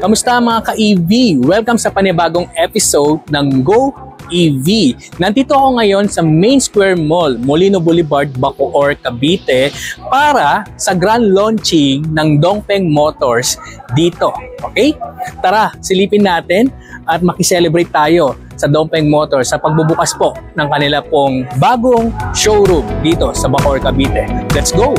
Kamusta mga ka-EV? Welcome sa panibagong episode ng Go EV. Nandito ako ngayon sa Main Square Mall, Molino Boulevard, Bacoor, Cavite para sa grand launching ng Dongfeng Motors dito. Okay? Tara, silipin natin at makiselebrate tayo sa Dongfeng Motors sa pagbubukas po ng kanila pong bagong showroom dito sa Bacoor, Cavite. Let's go!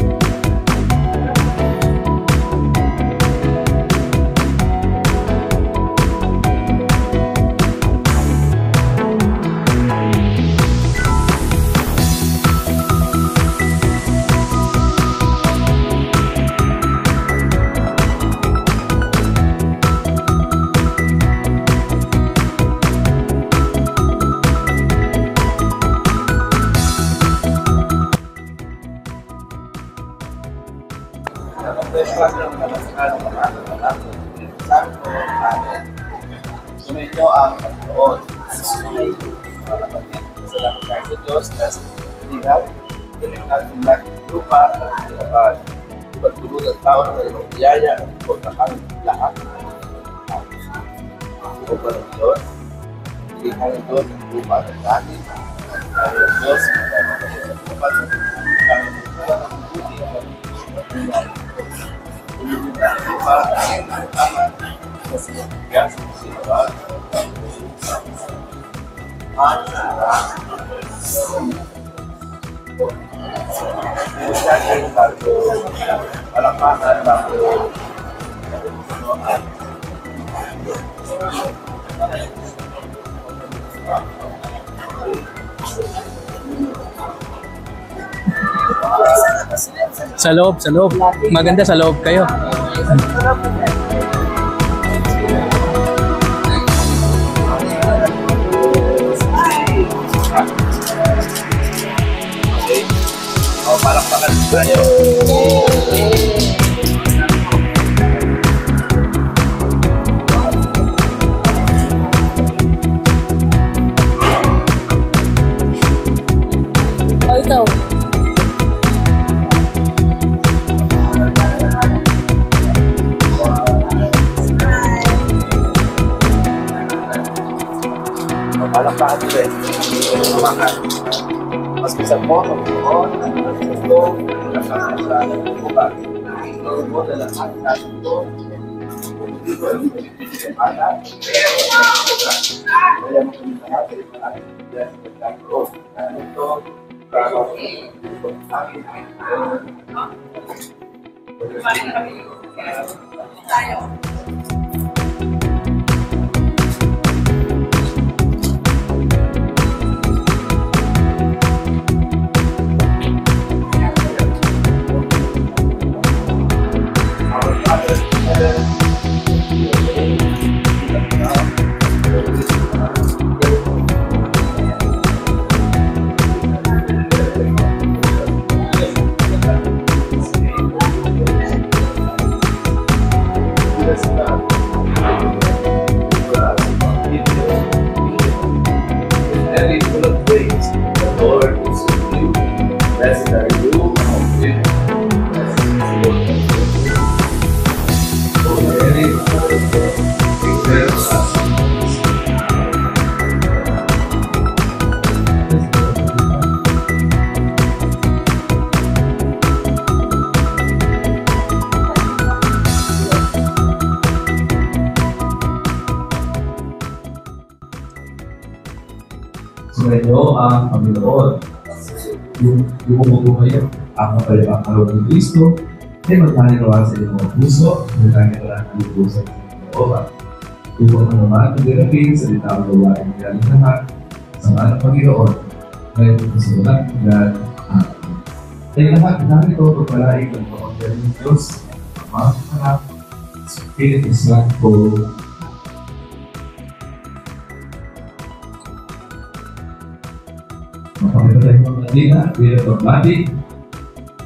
Sumayin ang pagkaon. Salamat kayo sa Diyos na sa pagkakas. Tinignan ng laking lupa at pagtulog ang tao na mayroong biyaya at pagkakang lahat. O ba ng Diyos? Tinignan ng Diyos ang lupa at ang langit. Kaya ng Diyos, magkakaroon sa lupa at ang buti at ang Sa loob. Maganda sa loob kayo. Okay. O, palakpakan tayo. Ito. Palakpakan din. Maski sa mono, ito, nakakasalanan ng buka. Ito mo na lahat natin ito. Dito, anak. Kaya mo kami natin at ito, para every full of praise, the Lord is with you. Blessed are you among women. Blessed is the Lord of you. So Mary, prepare us. Sumayo ang Panginoon. Bumubuo kayo ang kapalibang kaloob ng Kristo ay magpaninawa sa inyong mga puso at magpaninawa ng puso sa inyong oras. Upang naman ang dirapin sa litang gawain ng galing lahat sa mga ng Panginoon ngayon sa sulat ng God. Ay lahat namin ito pagpalaing ng panganggaling ng Diyos ang mga kanak sa Espiritu Santo. Mapakita tayo mga kanina, bilang pagbati.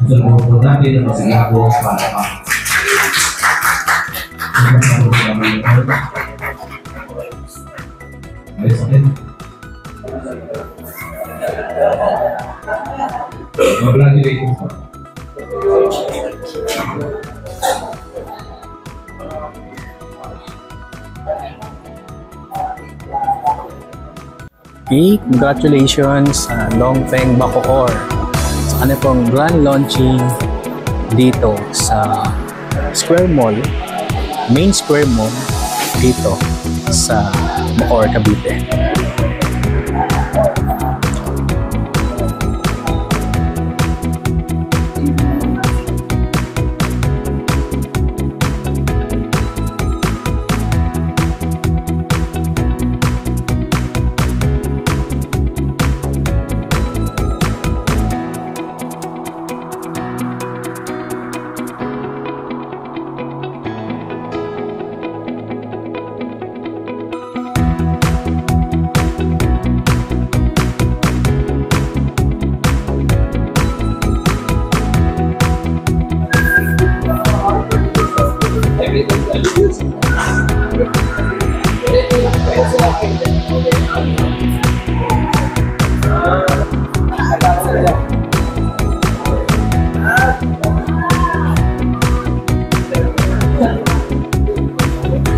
Sa mga po natin ang masigabo para pa. Ayos akin. Congratulations po. Okay, congratulations sa Dongfeng Bacoor sa kanilang grand launching dito sa Square Mall, Main Square Mall dito sa Bacoor, Cavite.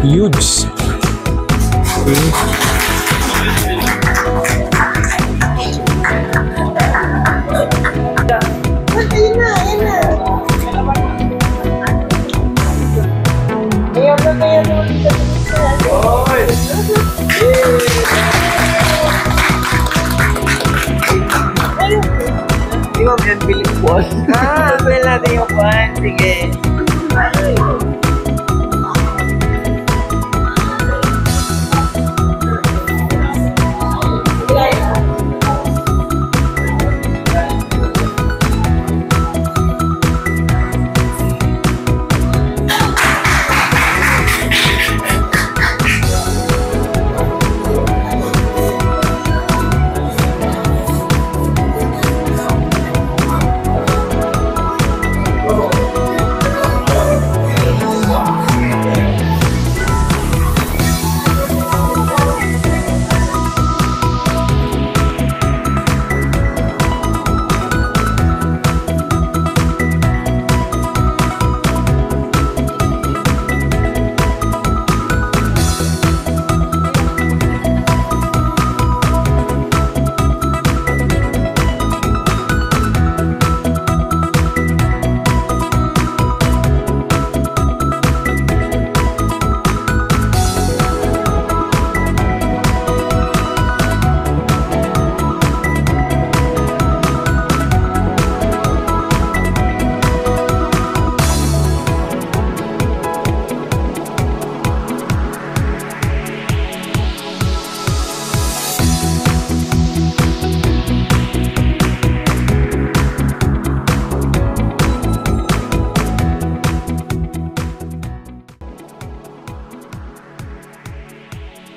Huge. Bill natin yung pan. Sige.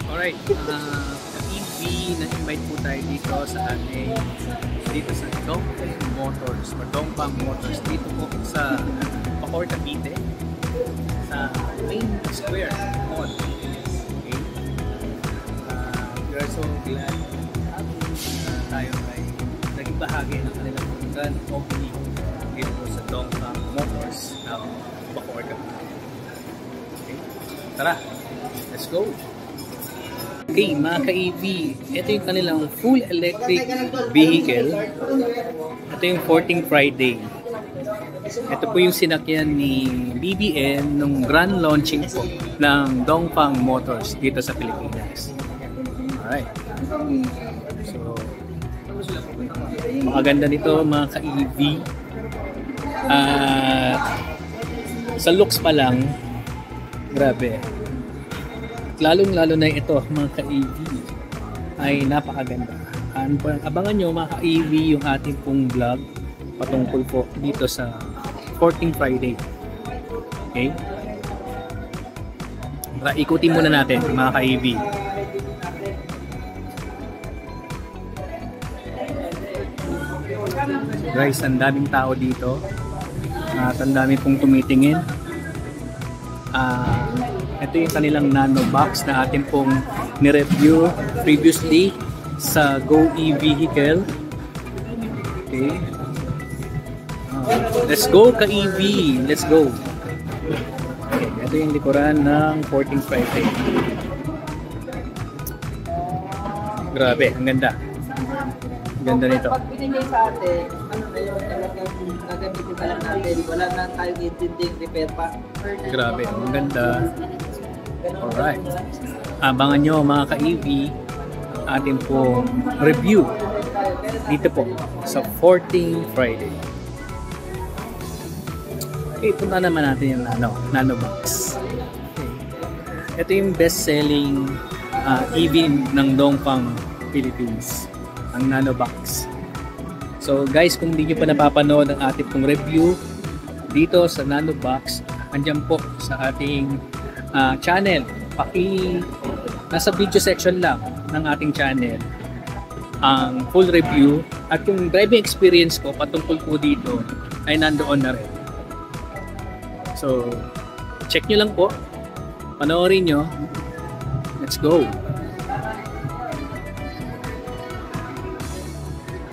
Alright, ka-EV, na-invite po tayo dito sa ating, dito sa Dongfeng Motors, or Dongfang Motors, dito po sa Bacoor, Cavite, sa Main Square Mall. Okay? We are so glad tayo ay naging bahagi ng kanilang grand opening dito po sa Dongfang Motors ng Bacoor, Cavite. Okay? Tara, let's go! Okay, mga ka-EV, ito yung kanilang full electric vehicle. Ito yung 14th Friday. Ito po yung sinakyan ni BBN nung grand launching po ng Dongfang Motors dito sa Pilipinas. Alright. So, makaganda nito mga ka-EV. Sa looks pa lang, grabe. Lalong-lalo na ito mga ka-EV ay napakaganda. Abangan nyo mga ka-EV yung ating pong vlog patungkol po dito sa 14th Friday. Okay? Ikutin muna natin mga ka-EV. Guys, ang daming tao dito at ang dami pong tumitingin. Ito yung kanilang nano box na atin pong ni-review previously sa Go e-Vehicle. Okay. Let's go ka-EV! Let's go! Okay, ito yung likuran ng 14th Friday. Grabe, ang ganda. Ang ganda nito. Pag binigay sa atin, ano na yun, talagang gagamitin pa lang natin. Wala na tayong intinding repair pa. Grabe, ang ganda. Alright. Abangan nyo mga ka-EV ang ating po review dito po sa 14 Friday. Okay, punta naman natin yung Nanobox. Okay. Ito yung best-selling EV ng Dongfang Philippines, ang Nanobox. So guys, kung hindi nyo pa napapanood ang ating pong review dito sa Nanobox, andyan po sa ating channel. Nasa video section lang ng ating channel ang full review, at yung driving experience ko patungkol po dito ay nandoon na rin. So check nyo lang po, panoorin nyo. Let's go.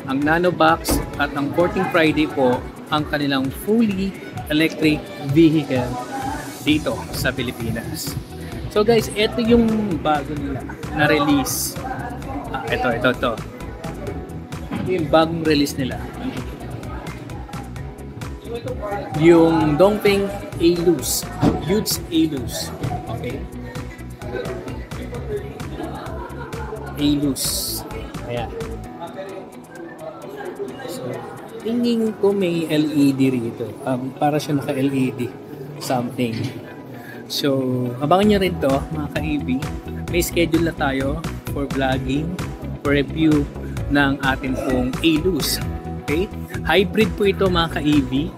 Ang Nanobox at ang 14 Friday po ang kanilang fully electric vehicle dito sa Pilipinas. So guys, ito yung bago nila na release. Ito. Ito yung bagong release nila. Yung Dongfeng Aelus. Huge Aelus. Okay. Aelus. Ayan. So, tingin ko may LED rito. Para siya naka-LED. Something. So, abangan nyo rin to mga ka-EV. May schedule na tayo for vlogging, for review ng ating pong Aelus. Okay? Hybrid po ito mga ka-EV.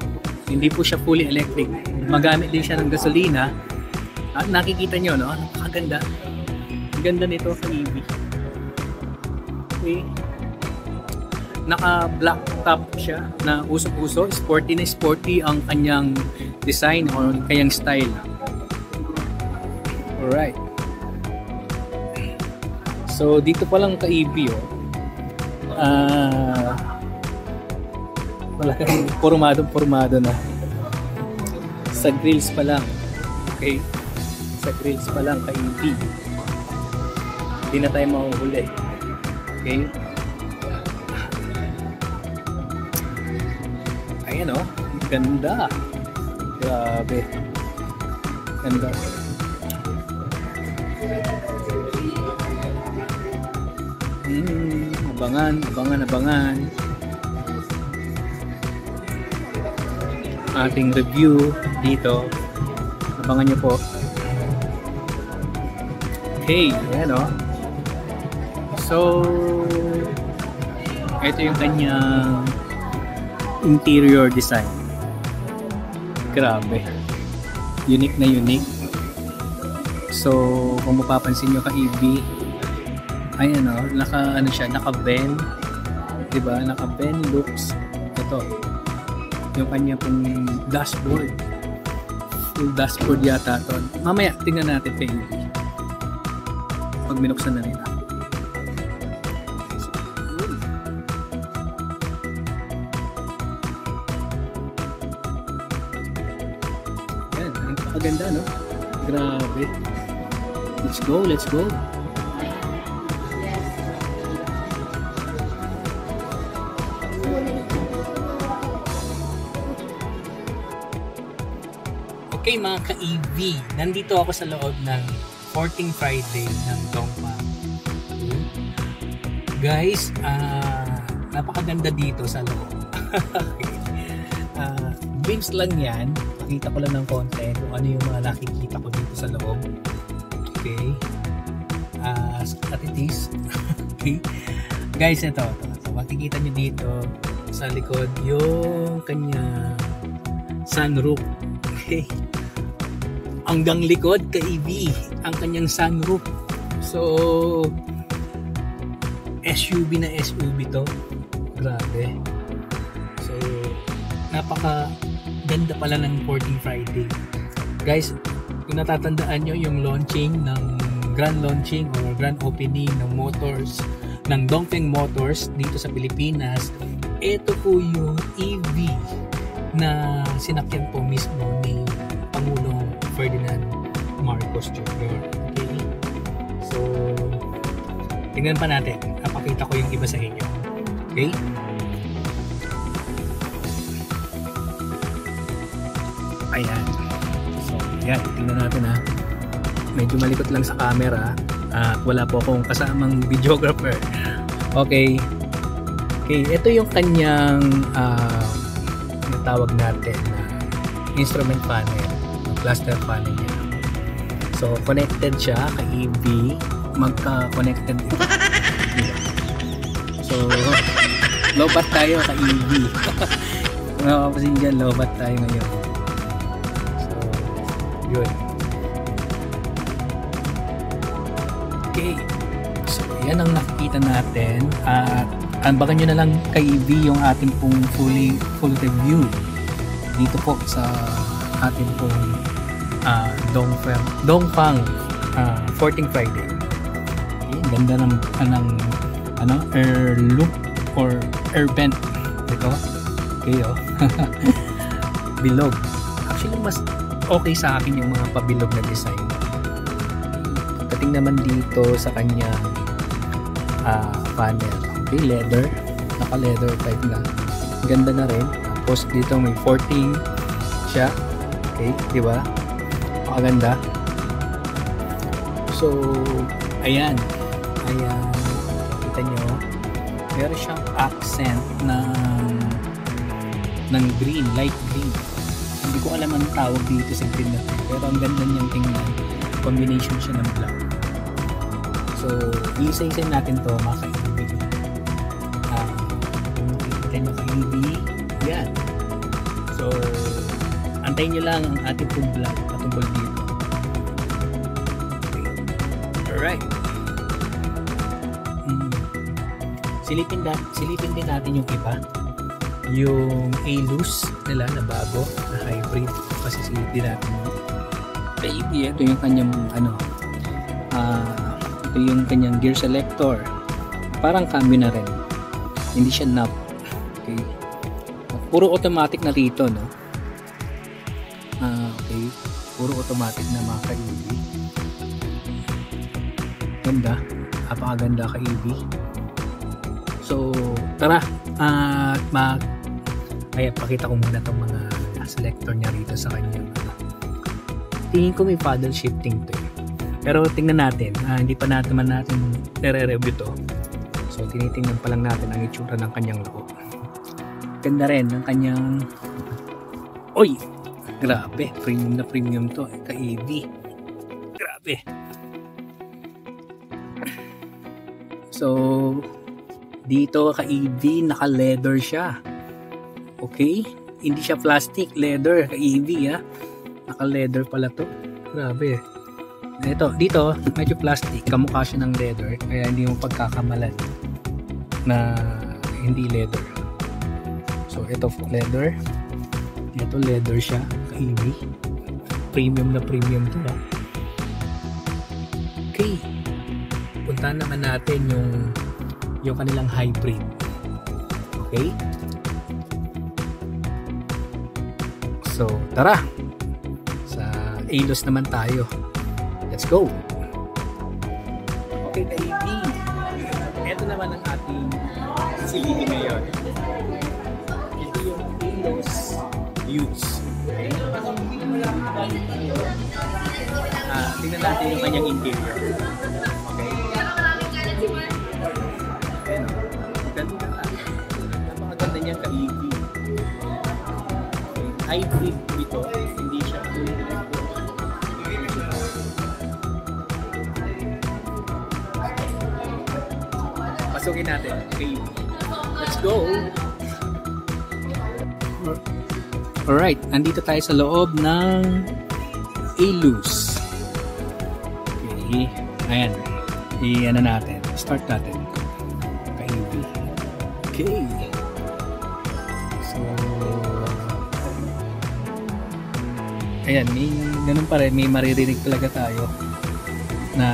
Hindi po siya fully electric. Magamit din siya ng gasolina. At nakikita nyo, no? Napakaganda. Ang ganda nito ka-EV. Okay? Naka-black top siya na usok-uso. Sporty na sporty ang kanyang design o kanyang style. Alright. So, dito pa lang ka-EV, wala kang pormado na. Sa grills pa lang. Okay? Sa grills pa lang ka-EV. Hindi na tayo mahuhuli. Okay? Ayan ganda. Grabe. Ganda. Abangan. Ating review dito. Abangan nyo po. Okay, ayan So, ito yung kanyang interior design. Grabe. Unique na unique. So, kung mapapansin nyo ka-EV, ayan naka-bend. Diba? Naka-bend looks. Ito. Yung kanya pong dashboard. Full dashboard yata ito. Mamaya, tingnan natin kay EV. Pag binuksan na nila. Ayan. Ang paganda, no? Grabe. Let's go. Okay mga ka-EV, nandito ako sa loob ng 14 Friday ng Dongfang. Guys, napakaganda dito sa loob. Glimpse lang yan. Pakita ko lang ng konti kung ano yung mga nakikita ko dito sa loob. Okay. At it is. Okay. Guys, ito. Makikita nyo dito sa likod yung kanya sunroof. Okay. Hanggang likod ka-EV ang kanyang sunroof. So, SUV na SUV to. Grabe. So, napaka ganda pala ng 14 Friday. Guys, kung natatandaan nyo yung launching ng grand launching or grand opening ng motors ng Dongfeng Motors dito sa Pilipinas, ito po yung EV na sinakyan po mismo ni Pangulong Ferdinand Marcos Jr. Okay? So, tingnan pa natin. Napakita ko yung iba sa inyo. Okay? Ayan. So, yan. Tingnan natin ha. Medyo malikot lang sa camera. At wala po akong kasamang videographer. Okay. Okay. Ito yung kanyang tawag natin na instrument panel. Cluster panel niya. So, connected siya kay EV. Magka-connected ito. So, lobat tayo kay EV. Makapasin dyan, lobat tayo ngayon. So, yun. Okay. So, yan ang nakikita natin. At ambakan nyo na lang kay EV yung ating pong full review dito po sa ating pong Dongfang 14th Friday. Okay, ganda ng air loop or air vent ito. Okay, oh. Bilog. Actually, mas okay sa akin yung mga pabilog na design. Kating naman dito sa kanya panel. Okay, leather. Naka-leather type na. Ganda na rin. Tapos dito may 14 siya. Okay, di ba? Maganda. So, ayan. Kita nyo. Meron siyang accent ng green, light green. Hindi ko alam ang tawag dito sa green na ito. Pero ang ganda niyang tingnan. Combination siya ng black. So, isa-isa natin to mga kaibigan. Kita nyo kaibigan. Yan. So, antayin nyo lang ang ating pong vlog patungkol dito. Okay. Alright. Silipin din natin yung iba. Yung A-Loose nila na bago, na hybrid. Kasi silipin natin. Baby, ito yung kanyang ito yung kanyang gear selector. Parang cambio na rin. Hindi siya knob. Okay. Puro automatic na dito, no? Okay. Puro automatic na mga ka-EV. Ganda. Napakaganda ka-EV. So, tara. Pakita ko muna itong mga selector niya rito sa kanya. Tingin ko may paddle shifting to eh. Pero tingnan natin. Hindi pa natin nire-review to. So, tinitingnan pa lang natin ang itsura ng kanyang loob. Ganda rin ng kanyang grabe, premium na premium to ka-EV. Grabe. So, dito ka-EV, naka-leather siya. Okay? Hindi siya plastic, leather ka-EV ha. Naka-leather pala to. Grabe. Dito, medyo plastic, kamukha siya ng leather, kaya hindi mo pagkakamalan na hindi leather. So, ito leather. Ito leather siya, ka-EV. Premium na premium to ha. Okay. Puntahan naman natin yung kanilang hybrid. Okay? So, tara! Sa A-Loose naman tayo. Let's go! Okay, ka-EV. Ito naman ang ating silipin ngayon. Ito yung A-Loose Use. Okay? Tingnan natin yung kanyang interior. Okay? Napakaganda niya ka-EV. Hybrid ito, hindi siya full electric. Pasukin natin, ka-EV. Let's go! Alright, andito tayo sa loob ng A-Loose. Okay, ayan. I-ano natin, start natin. Ka-EV. Okay. So, ayan, may ganun pa rin, may maririnig talaga tayo na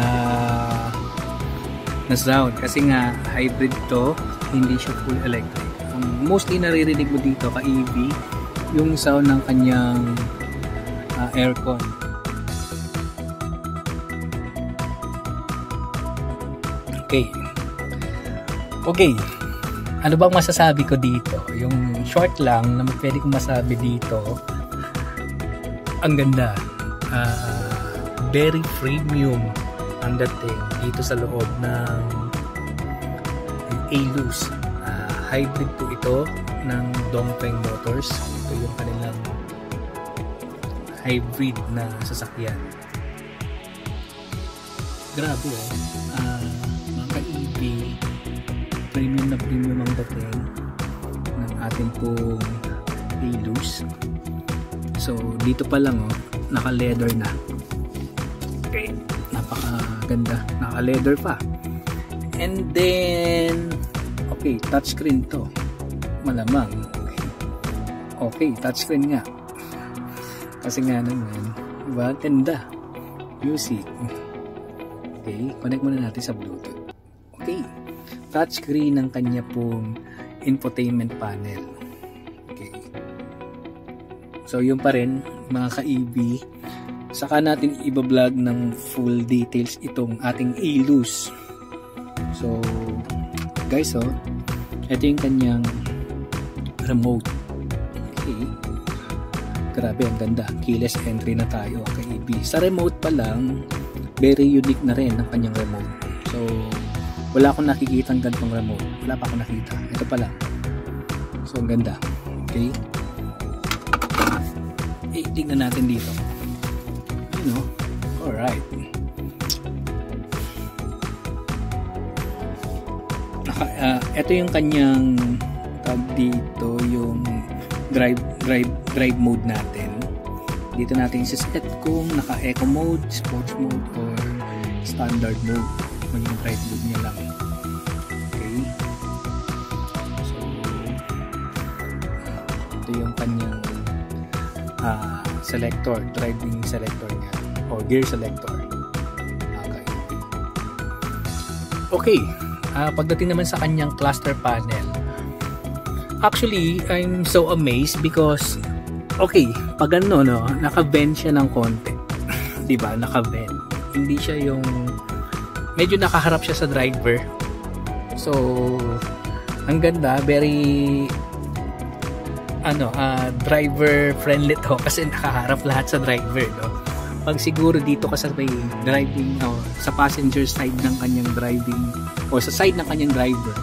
sound kasi nga hybrid to, hindi siya full electric. Ang mostly naririnig mo dito ka-EV yung sound ng kanyang aircon. Okay, Okay, ano bang masasabi ko dito? Yung short lang na pwede kong masabi dito, ang ganda. Very premium ang dating dito sa loob ng Aelus. Hybrid po ito ng Dongfeng Motors. Ito yung kanilang hybrid na sasakyan. Grabe mga ka-EV, premium na premium ang dating ng ating pong Aelus. So dito pa lang naka-leather na. Okay, napakaganda, naka-leather pa. And then okay, touchscreen to. Malamang. Okay, touchscreen nga. Kasi nga naman, diba? Ganda. Music. Okay, connect muna natin sa Bluetooth. Okay, touchscreen ng kanya pong infotainment panel. Okay. So, yun pa rin, mga ka-EV. Saka natin i-vlog ng full details itong ating Aelus. So, guys, ito yung kanyang remote. Okay. Grabe, ang ganda. Keyless entry na tayo kay EV. Sa remote pa lang, very unique na rin ang kanyang remote. So, wala akong nakikita ang ganitong remote. Wala pa akong nakita. Ito pa lang. So, ang ganda. Okay. Tignan natin dito. Alright. Ito yung kanyang tag dito, yung drive mode natin. Dito natin i-set kung naka-eco mode, sports mode, or standard mode. Maging drive mode niya lang. Okay. So, ito yung kanyang selector, driving selector niya, or gear selector. Okay. Pagdating naman sa kanyang cluster panel, actually, I'm so amazed because, okay, pag ano, naka-bend siya ng konti. Diba? Naka-bend. Hindi siya yung, medyo nakaharap siya sa driver. So, ang ganda, very, driver friendly to kasi nakaharap lahat sa driver, no? Pag siguro dito ka sa may driving, sa passenger side ng kanyang driving, o sa side ng kanyang driver,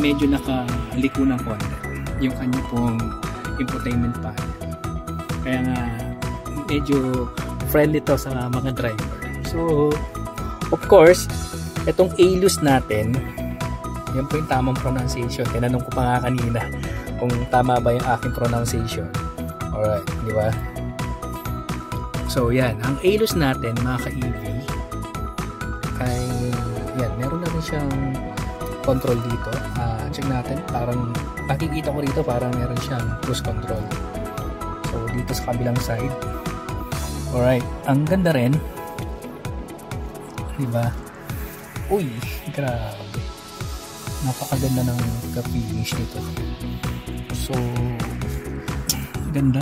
medyo nakaliko ng konti yung kanya pong infotainment panel. Kaya nga medyo friendly to sa mga driver. So of course, itong Aelus natin, yan po yung tamang pronunciation. Tinanong ko pa nga kanina kung tama ba yung aking pronunciation. Alright, di ba? So yan, ang Aelus natin, mga ka-EV, ay yan, meron na rin siyang control dito. Check natin, parang nakikita ko rito parang meron siyang cruise control. So dito sa kabilang side. Alright, ang ganda rin, diba? Uy, grabe, napakaganda ng ka-finish nito. So ganda,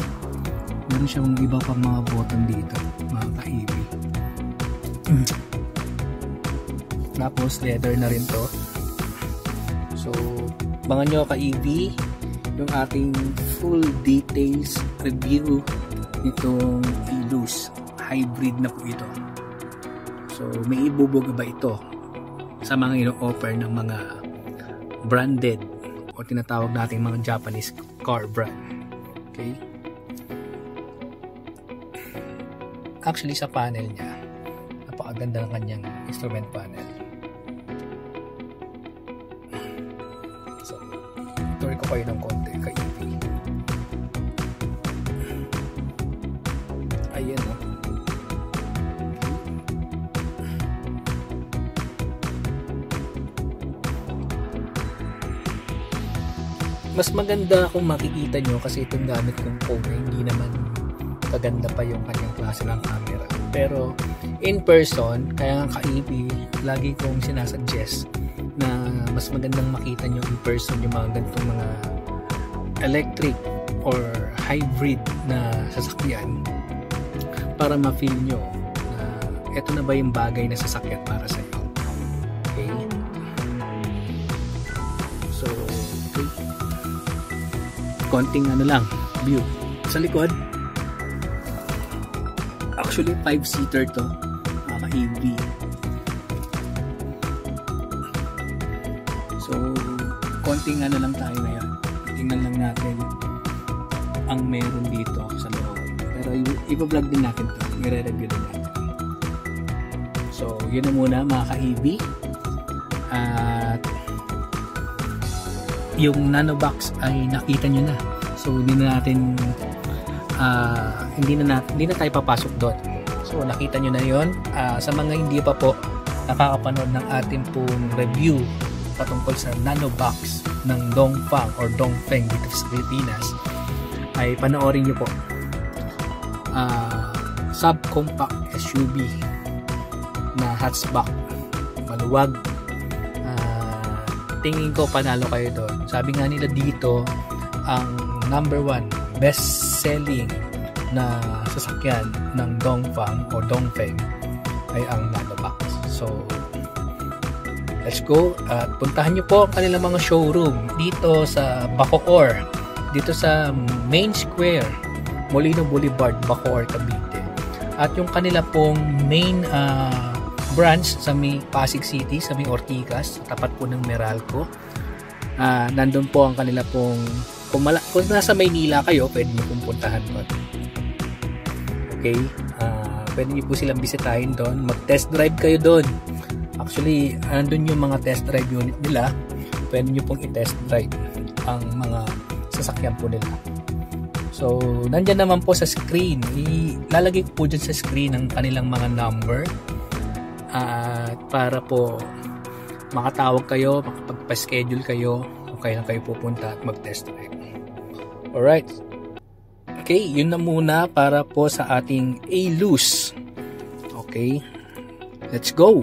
meron siyang iba pang mga button dito, mga ka-EV. Tapos leather na rin to. So abangan nyo ka-EV yung ating full details review nitong Aelus. Hybrid na po ito. So may ibubuga ba ito sa mga ino-offer ng mga branded o tinatawag nating mga Japanese car brand. Okay, actually sa panel niya, napakaganda ng kanyang instrument panel. So tuloy ko kayo ng konti ka-EV. Ayan o. Mas maganda kung makikita nyo kasi itong gamit kong phone hindi naman kaganda pa yung kanyang klase ng camera. Pero in person, kaya nga ka-EV, lagi kong sinasuggest na mas magandang makita nyo in person yung mga ganitong mga electric or hybrid na sasakyan para ma-feel nyo na eto na ba yung bagay na sasakyan para sa iyo. Okay? konting ano lang, view. Sa likod, actually 5-seater to, ka-EV. So, konting ano lang tayo ngayon. Tingnan lang natin ang meron dito sa loob. Pero i-vlog din natin to. I-review din natin. So, yun na muna mga ka-EV. At yung nano box ay nakita nyo na. So, hindi na tayo papasok doon. So, nakita nyo na yun. Sa mga hindi pa po nakakapanood ng ating pong review patungkol sa nano box ng Dongfang or Dongfeng dito sa Pilipinas, ay panoorin nyo po. Subcompact SUV na hatchback, maluwag. Tingin ko panalo kayo doon. Sabi nga nila dito, ang number 1 best selling na sasakyan ng Dongfang o Dongfeng ay ang nano box. So let's go at puntahan nyo po ang kanilang mga showroom dito sa Bacoor, dito sa Main Square, Molino Boulevard, Bacoor, Cavite. At yung kanila pong main branch sa may Pasig City, sa may Ortigas, sa tapat po ng Meralco. Nandun po ang kanila pong, kung nasa Maynila kayo, pwede nyo pong puntahan doon. Okay, pwede nyo po silang bisitahin doon, mag-test drive kayo doon. Actually, andun yung mga test drive unit nila, pwede nyo pong i-test drive ang mga sasakyan po nila. So, nandyan naman po sa screen, ilalagay ko po dyan sa screen ang kanilang mga number, at para po makatawag kayo, makapagpa-schedule kayo kung kailan kayo pupunta at mag-test drive. Alright. Okay, yun na muna para po sa ating A-Luz. Okay, let's go!